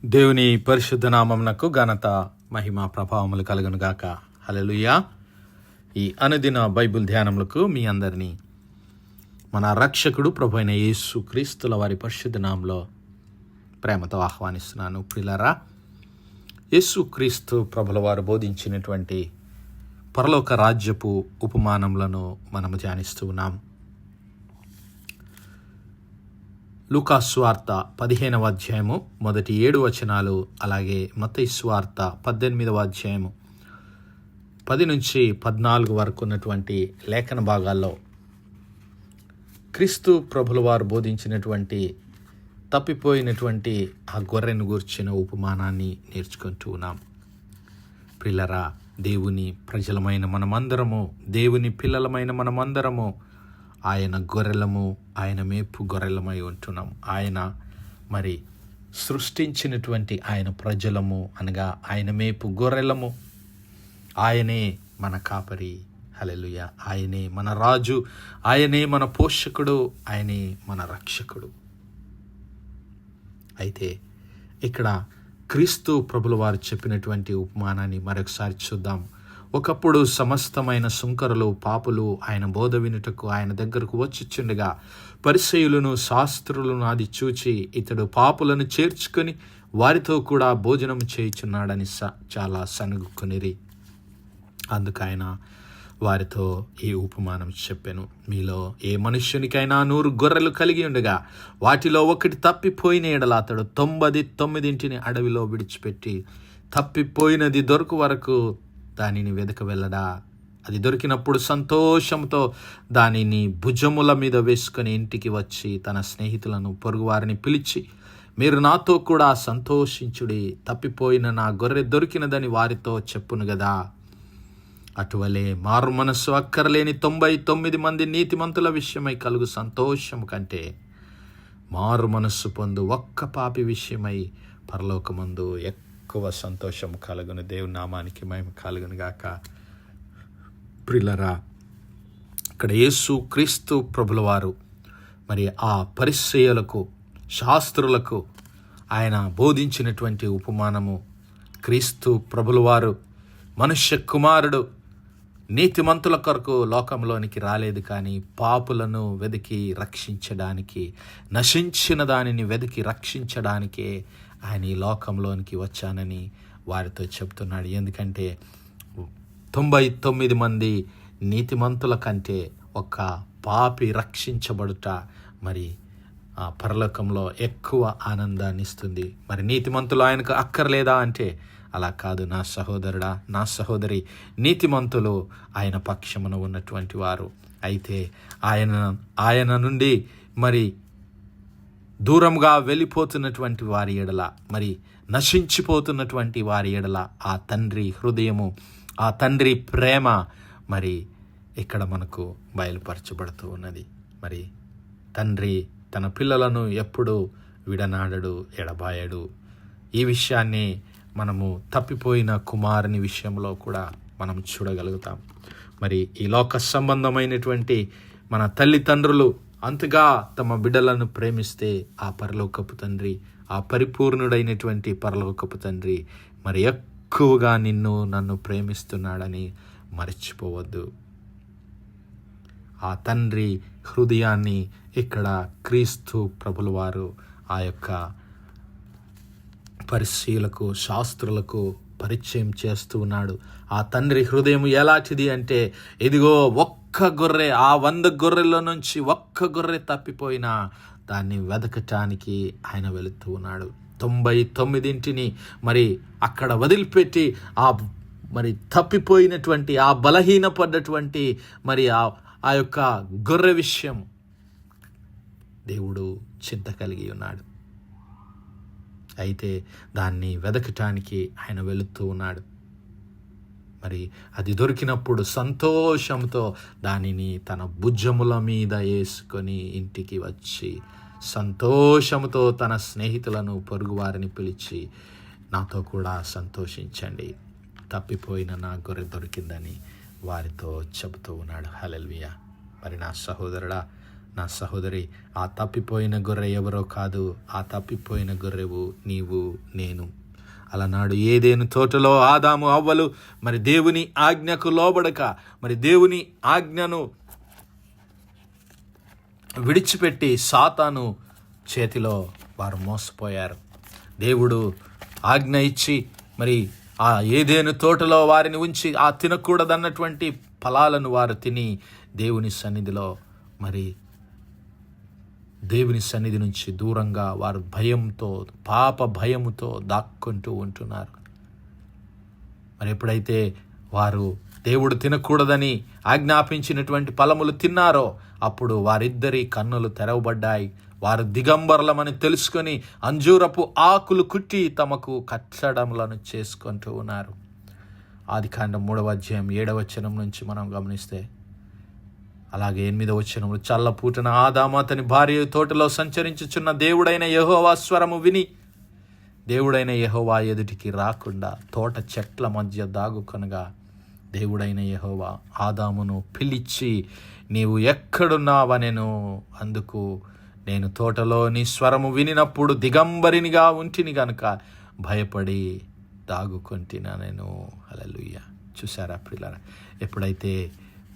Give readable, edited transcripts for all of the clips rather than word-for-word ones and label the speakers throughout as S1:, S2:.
S1: దేవుని పరిశుద్ధ నామమునకు ఘనత మహిమ ప్రభావములు కలుగును గాక. హల్లెలూయా. ఈ అనుదిన బైబిల్ ధ్యానములకు మీ అందరినీ మన రక్షకుడు ప్రభు అయిన యేసు క్రీస్తుల వారి పరిశుద్ధ నామములో ప్రేమతో ఆహ్వానిస్తున్నాను. ప్రియులారా, యేసు క్రీస్తు ప్రభుల వారు బోధించినటువంటి పరలోక రాజ్యపు ఉపమానములను మనము ధ్యానిస్తూ ఉన్నాం. లూకా సువార్త 15వ అధ్యాయము మొదటి 7 వచనాలు, అలాగే మత్తయి సువార్త 18వ అధ్యాయము 10 నుంచి 14 వరకు ఉన్నటువంటి లేఖన భాగాల్లో క్రీస్తు ప్రభుల వారు బోధించినటువంటి తప్పిపోయినటువంటి ఆ గొర్రెను గూర్చిన ఉపమానాన్ని నేర్చుకుంటూ ఉన్నాం. ప్రియులారా, దేవుని ప్రజలమైన మనమందరము, దేవుని పిల్లలమైన మనమందరము ఆయన గొర్రెలము, ఆయన మేపు గొర్రెలమై ఉంటున్నాం. ఆయన మరి సృష్టించినటువంటి ఆయన ప్రజలము, అనగా ఆయన మేపు గొర్రెలము. ఆయనే మన కాపరి. హల్లెలూయా. ఆయనే మన రాజు, ఆయనే మన పోషకుడు, ఆయనే మన రక్షకుడు. అయితే ఇక్కడ క్రీస్తు ప్రభుల వారు చెప్పినటువంటి ఉపమానాన్ని మరొకసారి చూద్దాం. ఒకప్పుడు సమస్తమైన సుంకరులు, పాపులు ఆయన బోధ వినుటకు ఆయన దగ్గరకు వచ్చుచుండగా పరిసయ్యులను శాస్త్రులను అది చూచి ఇతడు పాపులను చేర్చుకొని వారితో కూడా భోజనం చేయుచున్నాడని చాలా సనుగుకొనిరి. అందుకు ఆయన వారితో ఈ ఉపమానం చెప్పెను. మీలో ఏ మనుష్యునికైనా 100 గొర్రెలు కలిగి ఉండగా వాటిలో ఒకటి తప్పిపోయిన ఎడల అతడు 99 అడవిలో విడిచిపెట్టి తప్పిపోయినది దొరకు వరకు దానిని వెదక వెళ్ళడా? అది దొరికినప్పుడు సంతోషంతో దానిని భుజముల మీద వేసుకొని ఇంటికి వచ్చి తన స్నేహితులను, పొరుగువారిని పిలిచి, మీరు నాతో కూడా సంతోషించుడి, తప్పిపోయిన నా గొర్రె దొరికినదని వారితో చెప్పును గదా. అటువలే మారు మనస్సు అక్కరలేని 99 మంది నీతిమంతుల విషయమై కలుగు సంతోషము కంటే మారు మనస్సు పొందు ఒక్క పాపి విషయమై పరలోకమందు ఎక్కువ సంతోషం కలుగును. దేవుని నామానికి మహిమ కలుగును గాక. ప్రియులారా, ఇక్కడ యేసు క్రీస్తు ప్రభుల వారు మరి ఆ పరిసయ్యులకు, శాస్త్రులకు ఆయన బోధించినటువంటి ఉపమానము, క్రీస్తు ప్రభుల వారు మనుష్య కుమారుడు నీతిమంతుల కొరకు లోకంలోనికి రాలేదు, కానీ పాపులను వెతికి రక్షించడానికి, నశించిన దానిని వెతికి రక్షించడానికే ఆయన ఈ లోకంలోనికి వచ్చానని వారితో చెప్తున్నాడు. ఎందుకంటే 99 మంది నీతిమంతుల కంటే ఒక పాపి రక్షించబడుట మరి ఆ పరలోకంలో ఎక్కువ ఆనందాన్ని ఇస్తుంది. మరి నీతిమంతులు ఆయనకు అక్కర్లేదా అంటే అలా కాదు. నా సహోదరుడా, నా సహోదరి, నీతిమంతులు ఆయన పక్షమున ఉన్నటువంటి వారు. అయితే ఆయన నుండి మరి దూరంగా వెళ్ళిపోతున్నటువంటి వారి ఎడల, మరి నశించిపోతున్నటువంటి వారి ఎడల ఆ తండ్రి హృదయము, ఆ తండ్రి ప్రేమ మరి ఇక్కడ మనకు బయలుపరచబడుతూ ఉన్నది. మరి తండ్రి తన పిల్లలను ఎప్పుడూ విడనాడడు, ఎడబాయడు. ఈ విషయాన్ని మనము తప్పిపోయిన కుమారుని విషయంలో కూడా మనం చూడగలుగుతాం. మరి ఈ లోక సంబంధమైనటువంటి మన తల్లిదండ్రులు అంతగా తమ బిడ్డలను ప్రేమిస్తే ఆ పరలోకపు తండ్రి, ఆ పరిపూర్ణుడైనటువంటి పరలోకపు తండ్రి మరి ఎక్కువగా నన్ను ప్రేమిస్తున్నాడని మర్చిపోవద్దు. ఆ తండ్రి హృదయాన్ని ఇక్కడ క్రీస్తు ప్రభుల వారు ఆ యొక్క పరిశీలకు, శాస్త్రులకు పరిచయం చేస్తూ ఉన్నాడు. ఆ తండ్రి హృదయం ఎలాంటిది అంటే, ఇదిగో ఒక్క గొర్రె, ఆ 100 గొర్రెల్లో నుంచి ఒక్క గొర్రె తప్పిపోయినా దాన్ని వెదకటానికి ఆయన వెళుతూ ఉన్నాడు. 99 మరి అక్కడ వదిలిపెట్టి ఆ మరి తప్పిపోయినటువంటి, ఆ బలహీనపడ్డటువంటి మరి ఆ యొక్క గొర్రె విషయం దేవుడు చింత కలిగి ఉన్నాడు. అయితే దాన్ని వెదకటానికి ఆయన వెళుతూ ఉన్నాడు. మరి అది దొరికినప్పుడు సంతోషంతో దానిని తన భుజముల మీద వేసుకొని ఇంటికి వచ్చి సంతోషంతో తన స్నేహితులను, పొరుగువారిని పిలిచి, నాతో కూడా సంతోషించండి, తప్పిపోయిన నా గొర్రె దొరికిందని వారితో చెబుతూ ఉన్నాడు. హల్లెలూయా. మరి నా సహోదరుడా, నా సహోదరి, ఆ తప్పిపోయిన గొర్రె ఎవరో కాదు, ఆ తప్పిపోయిన గొర్రెవు నీవు, నేను. అలనాడు ఏదెను తోటలో ఆదాము అవ్వలు మరి దేవుని ఆజ్ఞకు లోబడక, మరి దేవుని ఆజ్ఞను విడిచిపెట్టి సాతాను చేతిలో వారు మోసపోయారు. దేవుడు ఆజ్ఞ ఇచ్చి మరి ఆ ఏదెను తోటలో వారిని ఉంచి ఆ తినకూడదన్నటువంటి ఫలాలను వారు తిని దేవుని సన్నిధిలో మరి దేవుని సన్నిధి నుంచి దూరంగా వారు భయంతో, పాప భయముతో దాక్కుంటూ ఉంటున్నారు. మరి ఎప్పుడైతే వారు దేవుడు తినకూడదని ఆజ్ఞాపించినటువంటి ఫలములు తిన్నారో అప్పుడు వారిద్దరి కన్నులు తెరవబడ్డాయి. వారు దిగంబరులమని తెలుసుకొని అంజూరపు ఆకులు కుట్టి తమకు కట్టడములను చేసుకుంటూ ఉన్నారు. ఆదికాండం 3వ అధ్యాయం 7వ వచనం నుంచి మనం గమనిస్తే, అలాగే 8వ వచనంలో, చల్లపూటన ఆదాము అతని భార్య తోటలో సంచరించుచున్న దేవుడైన యెహోవా స్వరము విని దేవుడైన యెహోవా ఎదుటికి రాకుండా తోట చెట్ల మధ్య దాగుకొనగా దేవుడైన యెహోవా ఆదామును పిలిచి, నీవు ఎక్కడున్నావనెను. అందుకు, నేను తోటలో నీ స్వరము వినినప్పుడు దిగంబరినిగా ఉంటిని గనుక భయపడి దాగుకొంటినా నేను. హల్లెలూయా. చూసారా ప్రియులారా, ఎప్పుడైతే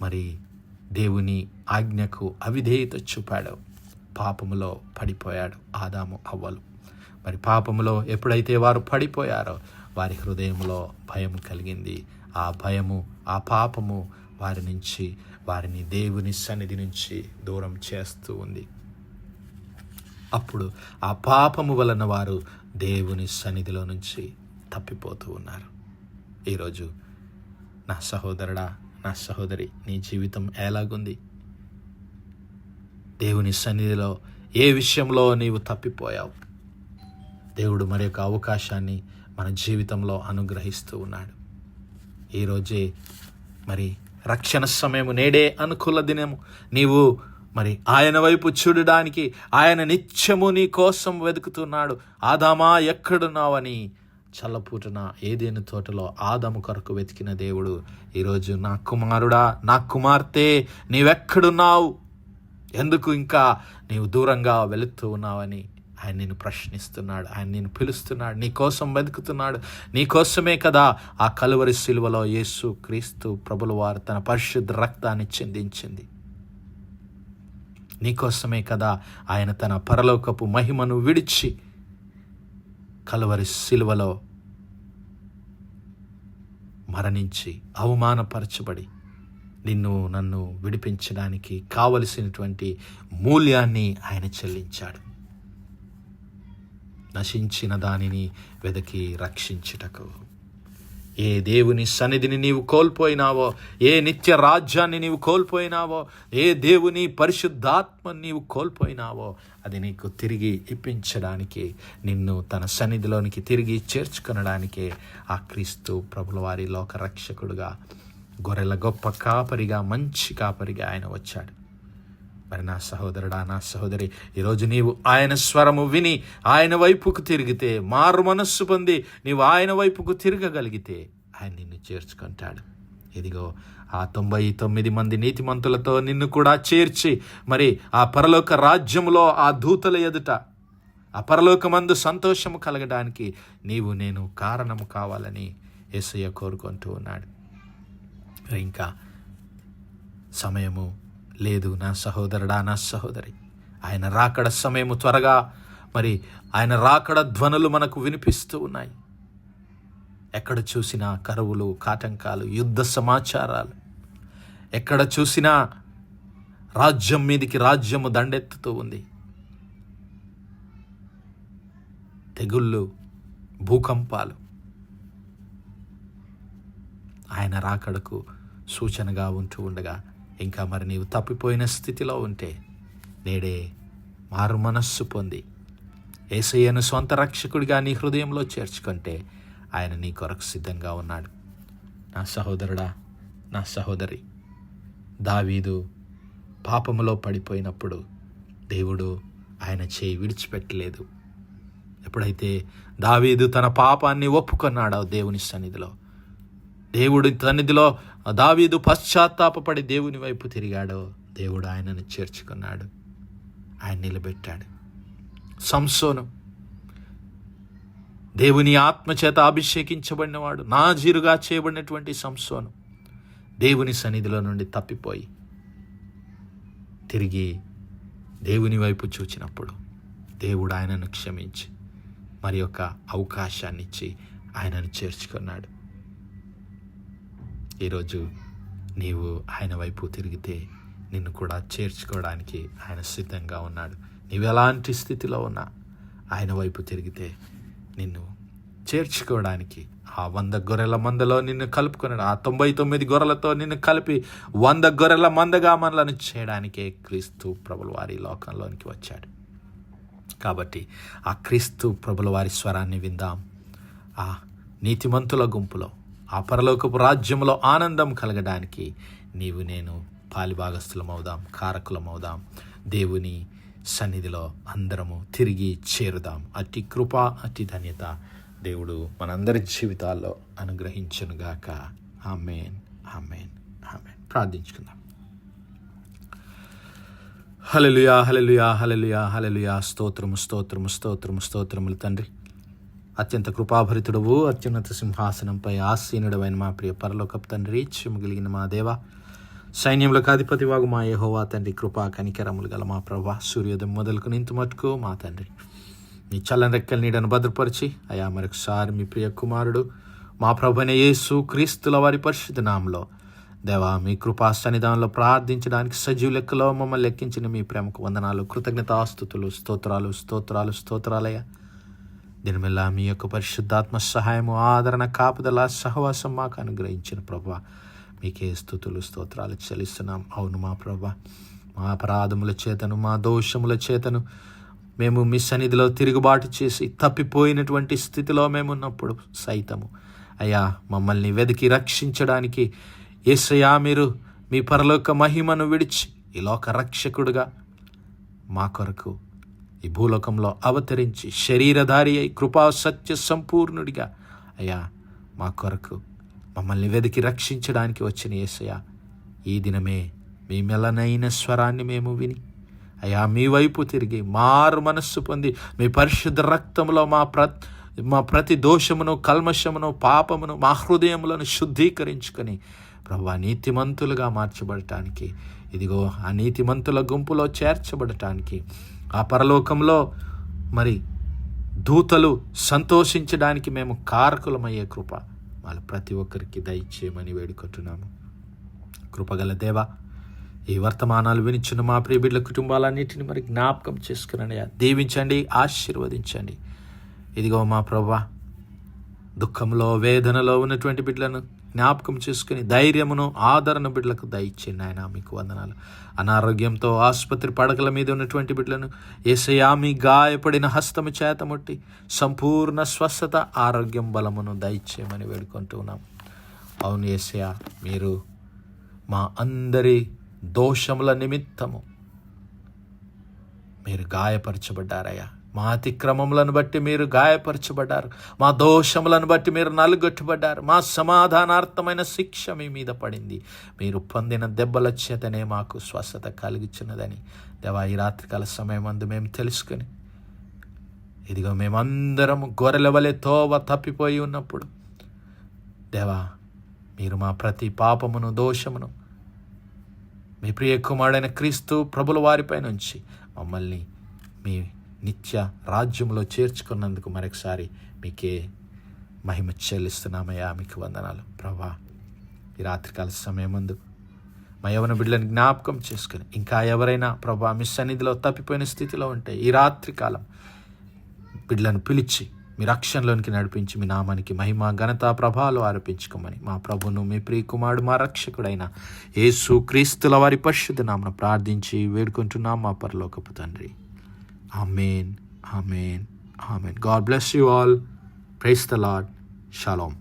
S1: మరి దేవుని ఆజ్ఞకు అవిధేయత చూపాడో పాపములో పడిపోయాడు ఆదాము అవ్వలు. మరి పాపములో ఎప్పుడైతే వారు పడిపోయారో వారి హృదయంలో భయం కలిగింది. ఆ భయము, ఆ పాపము వారిని దేవుని సన్నిధి నుంచి దూరం చేస్తూ ఉంది. అప్పుడు ఆ పాపము వలన వారు దేవుని సన్నిధిలో నుంచి తప్పిపోతూ ఉన్నారు. ఈరోజు నా సహోదరుడా, నా సహోదరి, నీ జీవితం ఎలాగుంది? దేవుని సన్నిధిలో ఏ విషయంలో నీవు తప్పిపోయావు? దేవుడు మరి యొక్క అవకాశాన్ని మన జీవితంలో అనుగ్రహిస్తూ ఉన్నాడు. ఈరోజే మరి రక్షణ సమయము, నేడే అనుకూల దినము. నీవు మరి ఆయన వైపు చూడడానికి ఆయన నిత్యము నీ కోసం వెతుకుతున్నాడు. ఆదామా ఎక్కడున్నావని చల్లపూటన ఏదెను తోటలో ఆదాము కొరకు వెతికిన దేవుడు ఈరోజు, నా కుమారుడా, నా కుమార్తె, నీవెక్కడున్నావు? ఎందుకు ఇంకా నీవు దూరంగా వెళుతూ ఉన్నావని ఆయన నిన్ను ప్రశ్నిస్తున్నాడు. ఆయన నిన్ను పిలుస్తున్నాడు, నీ కోసం వెతుకుతున్నాడు. నీ కోసమే కదా ఆ కలువరి శిలువలో యేసు క్రీస్తు ప్రభుల వారు తన పరిశుద్ధ రక్తాన్ని చిందించింది. నీకోసమే కదా ఆయన తన పరలోకపు మహిమను విడిచి కలువరి శిలువలో మరణించి అవమానపరచబడి నిన్ను నన్ను విడిపించడానికి కావలసినటువంటి మూల్యాన్ని ఆయన చెల్లించాడు. నశించిన దానిని వెదకి రక్షించుటకు. ఏ దేవుని సన్నిధిని నీవు కోల్పోయినావో, ఏ నిత్య రాజ్యాన్ని నీవు కోల్పోయినావో, ఏ దేవుని పరిశుద్ధాత్మని నీవు కోల్పోయినావో అది నీకు తిరిగి ఇప్పించడానికి, నిన్ను తన సన్నిధిలోనికి తిరిగి చేర్చుకొనడానికే ఆ క్రీస్తు ప్రభుల వారి లోక రక్షకుడుగా, గొర్రెల గొప్ప కాపరిగా, మంచి కాపరిగా ఆయన వచ్చాడు. మరి నా సహోదరుడా, నా సహోదరి, ఈరోజు నీవు ఆయన స్వరము విని ఆయన వైపుకు తిరిగితే, మారు మనస్సు పొంది నీవు ఆయన వైపుకు తిరగగలిగితే ఆయన నిన్ను చేర్చుకుంటాడు. ఇదిగో ఆ 99 మంది నీతిమంతులతో నిన్ను కూడా చేర్చి మరి ఆ పరలోక రాజ్యములో ఆ దూతల ఎదుట ఆ పరలోకమందు సంతోషము కలగడానికి నీవు నేను కారణము కావాలని యేసయ్య కోరుకుంటూ ఉన్నాడు. ఇంకా సమయము లేదు నా సహోదరుడా, నా సహోదరి. ఆయన రాకడ సమయము త్వరగా, మరి ఆయన రాకడ ధ్వనులు మనకు వినిపిస్తూ ఉన్నాయి. ఎక్కడ చూసినా కరువులు, కాటంకాలు, యుద్ధ సమాచారాలు. ఎక్కడ చూసినా రాజ్యం మీదికి రాజ్యము దండెత్తుతూ ఉంది. తెగుళ్ళు, భూకంపాలు ఆయన రాకడకు సూచనగా ఉంటూ ఉండగా, ఇంకా మరి నీవు తప్పిపోయిన స్థితిలో ఉంటే నేడే మారు మనస్సు పొంది యేసయ్యను సొంత రక్షకుడిగా నీ హృదయంలో చేర్చుకుంటే ఆయన నీ కొరకు సిద్ధంగా ఉన్నాడు. నా సహోదరుడా, నా సహోదరి, దావీదు పాపములో పడిపోయినప్పుడు దేవుడు ఆయన చేయి విడిచిపెట్టలేదు. ఎప్పుడైతే దావీదు తన పాపాన్ని ఒప్పుకొన్నాడో దేవుని సన్నిధిలో, దేవుడి సన్నిధిలో దావీదు పశ్చాత్తాపపడి దేవుని వైపు తిరిగాడో దేవుడు ఆయనను చేర్చుకున్నాడు. ఆయన నిలబెట్టాడు. సంసోను దేవుని ఆత్మచేత అభిషేకించబడినవాడు, నాజీరుగా చేయబడినటువంటి సంసోను దేవుని సన్నిధిలో నుండి తప్పిపోయి తిరిగి దేవుని వైపు చూచినప్పుడు దేవుడు ఆయనను క్షమించి మరి ఒక అవకాశాన్ని ఇచ్చి ఆయనను చేర్చుకున్నాడు. ఈరోజు నీవు ఆయన వైపు తిరిగితే నిన్ను కూడా చేర్చుకోవడానికి ఆయన సిద్ధంగా ఉన్నాడు. నీవు ఎలాంటి స్థితిలో ఉన్నా ఆయన వైపు తిరిగితే నిన్ను చేర్చుకోవడానికి, ఆ 100 గొర్రెల మందలో నిన్ను కలుపుకున్నాడు. ఆ 99 గొర్రెలతో నిన్ను కలిపి 100 గొర్రెల మందగా మనలను చేయడానికే క్రీస్తు ప్రభుల వారి లోకంలోనికి వచ్చాడు. కాబట్టి ఆ క్రీస్తు ప్రభుల వారి స్వరాన్ని విందాం. ఆ నీతిమంతుల గుంపులో, ఆ పరలోకపు రాజ్యంలో ఆనందం కలగడానికి నీవు నేను పాలిభాగస్థులమవుదాం, కారకులమవుదాం. దేవుని సన్నిధిలో అందరము తిరిగి చేరుదాం. అట్టి కృప, అట్టి ధన్యత దేవుడు మనందరి జీవితాల్లో అనుగ్రహించునుగాక. ఆమేన్, ఆమేన్, ఆమేన్. ప్రార్థించుకుందాం. హల్లెలూయా, హల్లెలూయా, హల్లెలూయా, హల్లెలూయా. స్తోత్రము, స్తోత్రము, స్తోత్రము, స్తోత్రములు తండ్రి. అత్యంత కృపాభరితుడవు, అత్యున్నత సింహాసనంపై ఆసీనుడవైన మా ప్రియ పరలోకపు తండ్రి, చిమ్మగలిగిన మా దేవ, సైన్యములకు అధిపతి వాగు మా యెహోవా తండ్రి, కృపా కనికరములు గల మా ప్రభువా, సూర్యోదయం మొదలుకు ఇంత మటుకు మా తండ్రి మీ చల్లని రెక్కల నీడను భద్రపరిచి అయా మరొకసారి మీ ప్రియ కుమారుడు మా ప్రభువైన యేసు క్రీస్తుల వారి పరిశుద్ధ నామములో దేవా మీ కృపా సన్నిధానంలో ప్రార్థించడానికి సజీవ లెక్కలో మమ్మల్ని లెక్కించిన మీ ప్రేమకు వందనాలు, కృతజ్ఞతాస్తుతులు, స్తోత్రాలు, స్తోత్రాలు, స్తోత్రాలయ్యా. దీనివల్ల మీ యొక్క పరిశుద్ధాత్మ సహాయము, ఆదరణ, కాపుదల, సహవాసం మాకు అనుగ్రహించిన ప్రభువా మీకే స్తుతులు, స్తోత్రాలు చెల్లిస్తున్నాం. అవును మా ప్రభువా, మా అపరాధముల చేతను, మా దోషముల చేతను మేము మీ సన్నిధిలో తిరుగుబాటు చేసి తప్పిపోయినటువంటి స్థితిలో మేము ఉన్నప్పుడు సైతము అయ్యా మమ్మల్ని వెతికి రక్షించడానికి యేసయ్యా మీరు మీ పరలోక మహిమను విడిచి ఈ లోక రక్షకుడుగా మా కొరకు ఈ భూలోకంలో అవతరించి శరీరధారి అయి కృపా సత్య సంపూర్ణుడిగా అయ్యా మా కొరకు మమ్మల్ని వెతికి రక్షించడానికి వచ్చిన యేసయ్యా, ఈ దినమే మీ మెల్లనైన స్వరాన్ని మేము విని అయ్యా మీ వైపు తిరిగి మారు మనస్సు పొంది మీ పరిశుద్ధ రక్తంలో మా ప్రతి దోషమును, కల్మషమును, పాపమును, మా హృదయములను శుద్ధీకరించుకొని ప్రభువా నీతిమంతులుగా మార్చబడటానికి, ఇదిగో ఆ నీతిమంతుల గుంపులో చేర్చబడటానికి, ఆ పరలోకంలో మరి దూతలు సంతోషించడానికి మేము కారకులమయ్యే కృప వాళ్ళు ప్రతి ఒక్కరికి దయచేయమని వేడుకుంటున్నాము. కృపగల దేవా, ఈ వర్తమానాలు వినిచున్న మా ప్రియ బిడ్డల కుటుంబాలన్నింటినీ మరి జ్ఞాపకం చేసుకుని దీవించండి, ఆశీర్వదించండి. ఇదిగో మా ప్రభువా, దుఃఖంలో, వేదనలో ఉన్నటువంటి బిడ్డలను జ్ఞాపకం చేసుకుని ధైర్యమును, ఆదరణ బిడ్డలకు దయచేయండి ఆయన. మీకు వందనాలు. అనారోగ్యంతో ఆసుపత్రి పడకల మీద ఉన్నటువంటి బిడ్డలను యేసయ్యా మీ గాయపడిన హస్తము చేత ముట్టి సంపూర్ణ స్వస్థత, ఆరోగ్యం, బలమును దయచేయమని వేడుకుంటున్నాం. అవును యేసయ్యా, మీరు మా అందరి దోషముల నిమిత్తము మీరు గాయపరచబడ్డారయ్యా. మా అతిక్రమములను బట్టి మీరు గాయపరచబడ్డారు, మా దోషములను బట్టి మీరు నలుగొట్టబడ్డారు. మా సమాధానార్థమైన శిక్ష మీ మీద పడింది, మీరు పొందిన దెబ్బల చేతనే మాకు స్వస్థత కలిగించినదని దేవా ఈ రాత్రికాల సమయం అందు మేము తెలుసుకొని ఇదిగో మేమందరం గొర్రెల వలె తోవ తప్పిపోయి ఉన్నప్పుడు దేవా మీరు మా ప్రతి పాపమును, దోషమును మీ ప్రియ కుమారుడైన క్రీస్తు ప్రభుల వారిపై నుంచి మమ్మల్ని మీ నిత్య రాజ్యంలో చేర్చుకున్నందుకు మరొకసారి మీకే మహిమ చెల్లిస్తున్నామయ్యా. మీకు వందనాలు ప్రభా. ఈ రాత్రికాల సమయం ముందు మా యవన బిడ్డలను జ్ఞాపకం చేసుకుని ఇంకా ఎవరైనా ప్రభా మీ సన్నిధిలో తప్పిపోయిన స్థితిలో ఉంటే ఈ రాత్రికాలం బిడ్డలను పిలిచి మీ రక్షణలోనికి నడిపించి మీ నామానికి మహిమ, ఘనత, ప్రభావాలు ఆరోపించుకోమని మా ప్రభును, మీ ప్రియ కుమారుడు, మా రక్షకుడైన యేసు క్రీస్తుల వారి పరిశుద్ధ నామమున ప్రార్థించి వేడుకుంటున్నాం మా పరలోకపు తండ్రి. ఆమేన్, ఆమేన్, ఆమేన్. God bless you all. Praise the Lord. Shalom.